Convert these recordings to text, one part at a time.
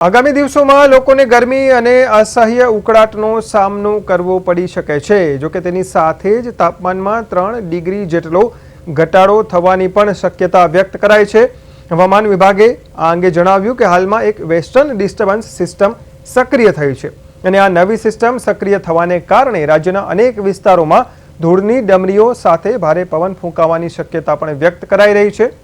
આગામી દિવસોમાં લોકોને ગરમી અને અસહ્ય ઉકળાટનો સામનો કરવો પડી શકે છે। જો કે તેની સાથે જ તાપમાનમાં 3 ડિગ્રી જેટલો ઘટાડો થવાની પણ શક્યતા વ્યક્ત કરાઈ છે। હવામાન વિભાગે આ અંગે જણાવ્યું કે હાલમાં એક વેસ્ટર્ન ડિસ્ટર્બન્સ સિસ્ટમ સક્રિય થઈ છે અને આ નવી સિસ્ટમ સક્રિય થવાને કારણે રાજ્યના અનેક વિસ્તારોમાં ધૂળની ડમરીઓ સાથે ભારે પવન ફૂંકાવાની શક્યતા પણ વ્યક્ત કરાઈ રહી છે,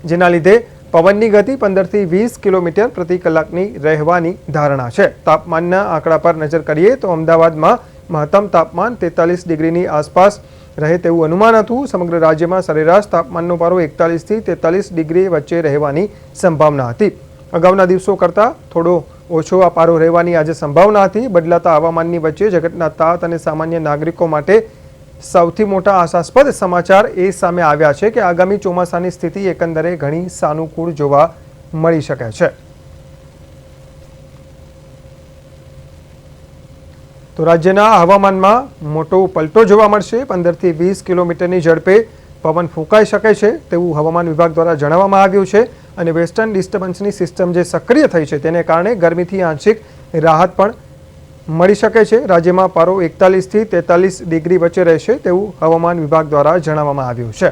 જેના લીધે પવનની ગતિ 15 થી 20 કિલોમીટર પ્રતિ કલાકની રહેવાની ધારણા છે। તાપમાનના આંકડા પર નજર કરીએ તો અમદાવાદમાં મહત્તમ તાપમાન 43 ડિગ્રીની આસપાસ રહે તેવું અનુમાન હતું। સમગ્ર રાજ્યમાં સરેરાશ તાપમાનનો પારો 41 થી 43 ડિગ્રી વચ્ચે રહેવાની સંભાવના હતી। અગાઉના દિવસો કરતાં થોડો ઓછો આ પારો રહેવાની આજે સંભાવના હતી। બદલાતા હવામાનની વચ્ચે જગતના તાત અને સામાન્ય નાગરિકો માટે સૌથી મોટા આશાસ્પદ સમાચાર એ સામે આવ્યા છે કે આગામી ચોમાસાની સ્થિતિ એકંદરે ઘણી સાનુકૂળ જોવા મળી શકે છે। તો રાજ્યના હવામાનમાં મોટો પલટો જોવા મળશે। 15 થી 20 કિલોમીટરની ઝડપે પવન ફૂંકાઈ શકે છે તેવું હવામાન વિભાગ દ્વારા જણાવવામાં આવ્યું છે અને વેસ્ટર્ન ડિસ્ટર્બન્સની સિસ્ટમ જે સક્રિય થઈ છે તેને કારણે ગરમીથી આંશિક રાહત પણ મળી શકે છે। રાજ્યમાં પારો 41 થી 43 ડિગ્રી વચ્ચે રહેશે તેવું હવામાન વિભાગ દ્વારા જણાવવામાં આવ્યું છે।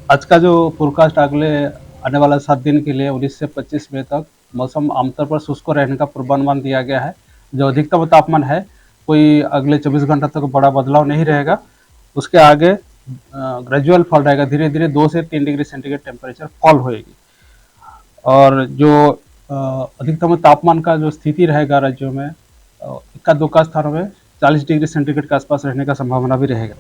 आज का जो फोरकास्ट अगले आने वाला 7 दिन के लिए 19 से 25 मई तक मौसम आमतौर पर शुष्क रहने का पूर्वानुमान दिया गया है। जो अधिकतम तापमान है कोई अगले 24 घंटा तक बड़ा बदलाव नहीं रहेगा। उसके आगे ग्रेजुअल फॉल रहेगा, धीरे धीरे 2 से 3 डिग्री सेंटीग्रेड टेम्परेचर फॉल होएगी। और जो अधिकतम तापमान का जो स्थिति रहेगा राज्यों में इक्का दुक्का स्थानों में 40 डिग्री सेंटीग्रेड के आसपास रहने का संभावना भी रहेगा।